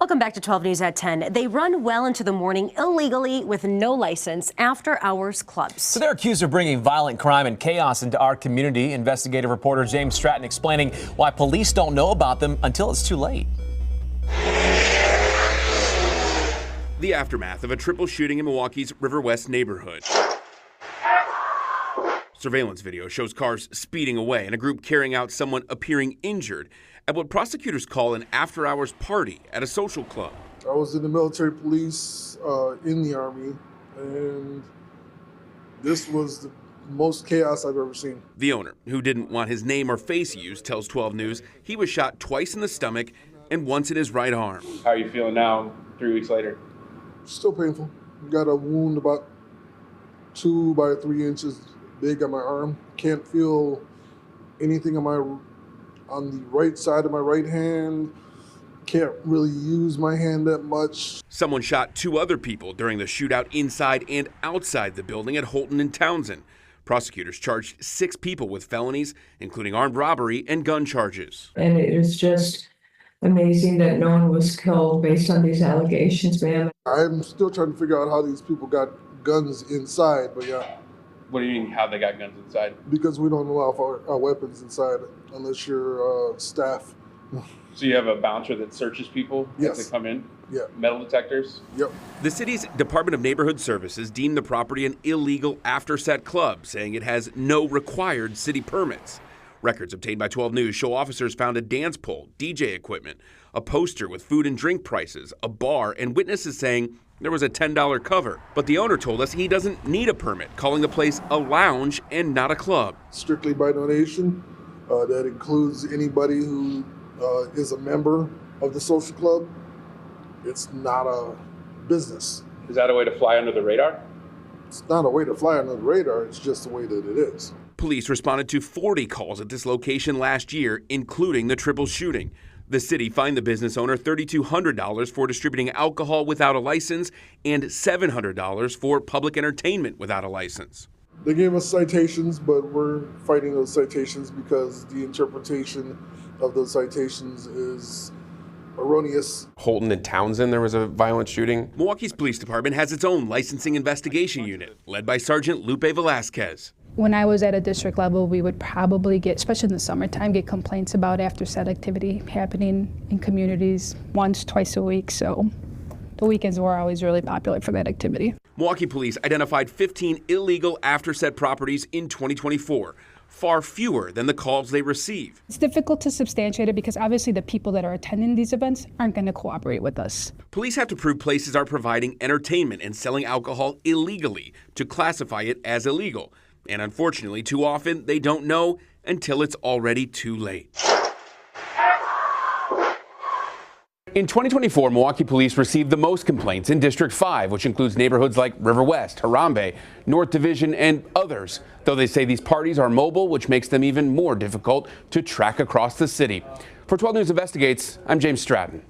Welcome back to 12 News at 10. They run well into the morning illegally with no license after-hours clubs. So they're accused of bringing violent crime and chaos into our community. Investigative reporter James Stratton explaining why police don't know about them until it's too late. The aftermath of a triple shooting in Milwaukee's River West neighborhood. Surveillance video shows cars speeding away and a group carrying out someone appearing injured at what prosecutors call an after-hours party at a social club. I was in the military police in the Army, and this was the most chaos I've ever seen. The owner, who didn't want his name or face used, tells 12 News he was shot twice in the stomach and once in his right arm. How are you feeling now, 3 weeks later? Still painful. Got a wound about 2 by 3 inches big on my arm. Can't feel anything on the right side of my right hand. Can't really use my hand that much. Someone shot 2 other people during the shootout inside and outside the building at Holton and Townsend. Prosecutors charged 6 people with felonies, including armed robbery and gun charges. And it is just amazing that no one was killed based on these allegations, ma'am. I'm still trying to figure out how these people got guns inside, but yeah. What do you mean, how they got guns inside? Because we don't allow our weapons inside unless you're staff. So you have a bouncer that searches people as they come in? Yeah. Metal detectors? Yep. The city's Department of Neighborhood Services deemed the property an illegal after-set club, saying it has no required city permits. Records obtained by 12 News show officers found a dance pole, DJ equipment, a poster with food and drink prices, a bar, and witnesses saying there was a $10 cover. But the owner told us he doesn't need a permit, calling the place a lounge and not a club. Strictly by donation. That includes anybody who is a member of the social club. It's not a business. Is that a way to fly under the radar? It's not a way to fly under the radar. It's just the way that it is. Police responded to 40 calls at this location last year, including the triple shooting. The city fined the business owner $3,200 for distributing alcohol without a license and $700 for public entertainment without a license. They gave us citations, but we're fighting those citations because the interpretation of those citations is erroneous. Holton and Townsend, there was a violent shooting. Milwaukee's police department has its own licensing investigation unit, led by Sergeant Lupe Velasquez. When I was at a district level, we would probably get, especially in the summertime, get complaints about after-set activity happening in communities once, twice a week. So the weekends were always really popular for that activity. Milwaukee police identified 15 illegal after-set properties in 2024, far fewer than the calls they receive. It's difficult to substantiate it because obviously the people that are attending these events aren't going to cooperate with us. Police have to prove places are providing entertainment and selling alcohol illegally to classify it as illegal. And unfortunately, too often, they don't know until it's already too late. In 2024, Milwaukee police received the most complaints in District 5, which includes neighborhoods like River West, Harambe, North Division, and others, though they say these parties are mobile, which makes them even more difficult to track across the city. For 12 News Investigates, I'm James Stratton.